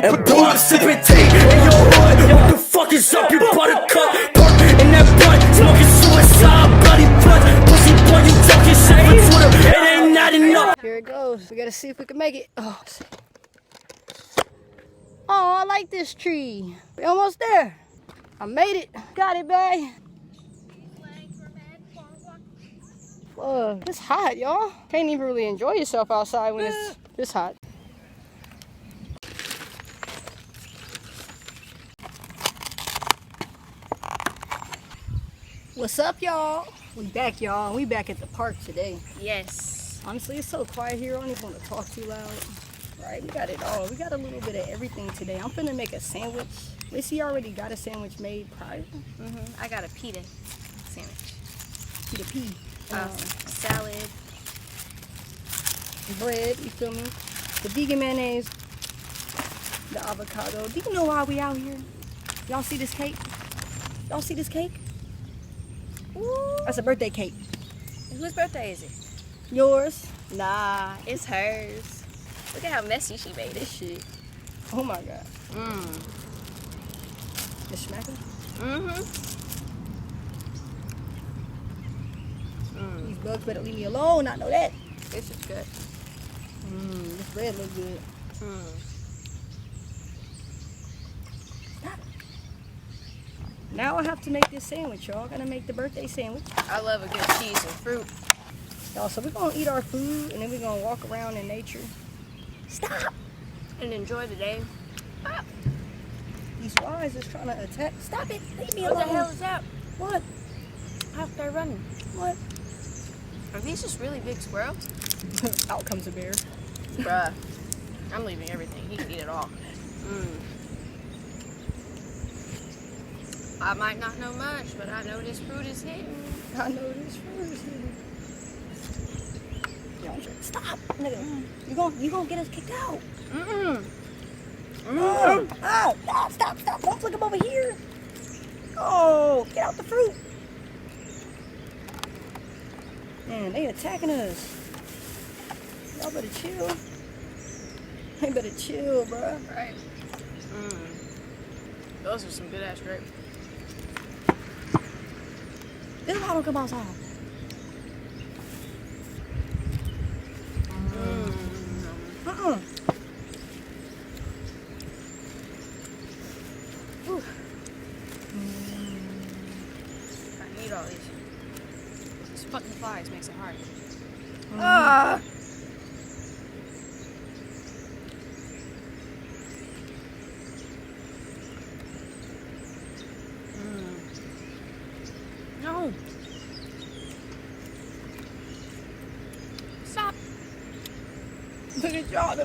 and precipitate in your hood. What the fuck is up, you buttercup? Park in that butt, smoking suicide, bloody blood. Pussy boy, you talking shit for Twitter, it ain't not enough. Here it goes. We gotta see if we can make it. Oh, I like this tree. We almost there. I made it. Got it, babe. It's hot, y'all. Can't even really enjoy yourself outside when it's this hot. What's up, y'all? We back, y'all. We back at the park today. Yes. Honestly, it's so quiet here. I don't even want to talk too loud. Right, we got it all. We got a little bit of everything today. I'm finna make a sandwich. Missy already got a sandwich made prior. I got a pita sandwich. Pita. Salad. Bread, you feel me? The vegan mayonnaise. The avocado. Do you know why we out here? Y'all see this cake? Y'all see this cake? Ooh. That's a birthday cake. Whose birthday is it? Yours? Nah, it's hers. Look at how messy she made This shit. Oh my god. It's smacking? These bugs better leave me alone. I know that. This is good. This bread looks good. Now I have to make this sandwich, y'all. Gotta make the birthday sandwich. I love a good cheese and fruit. Y'all, so we're gonna eat our food and then we're gonna walk around in nature. Stop! And enjoy the day. Ah. These flies is trying to attack. Stop it! Leave me alone. What the hell is that? What? How they're running? What? Are these just really big squirrels? Out comes a bear. Bruh. I'm leaving everything. He can eat it all. I might not know much, but I know this fruit is hidden. I know this fruit is hidden. Stop, nigga. You gonna get us kicked out. Stop. Don't flick him over here. Oh, get out the fruit. Man, they attacking us. Y'all better chill. They better chill, bro. Right. Those are some good ass grapes. This is why I don't come outside. I need all these. These fucking flies makes it hard. No. Stop. Look at y'all.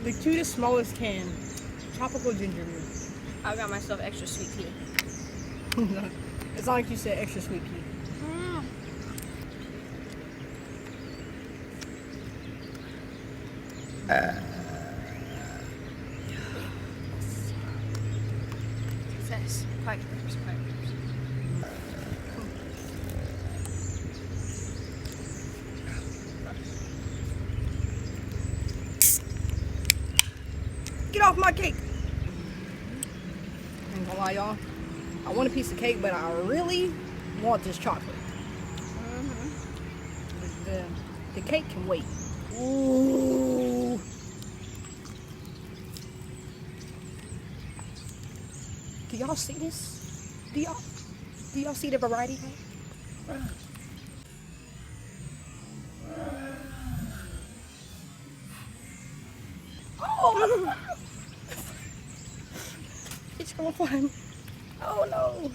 The cutest, smallest can. Tropical ginger beer. I got myself extra sweet tea. It's not like you said extra sweet tea. Success. Quiet grapes. Get off my cake! I ain't gonna lie, y'all. I want a piece of cake, but I really want this chocolate. The cake can wait. Ooh. Do y'all see this? Do y'all see the variety? Oh! It's gonna fly. Oh no!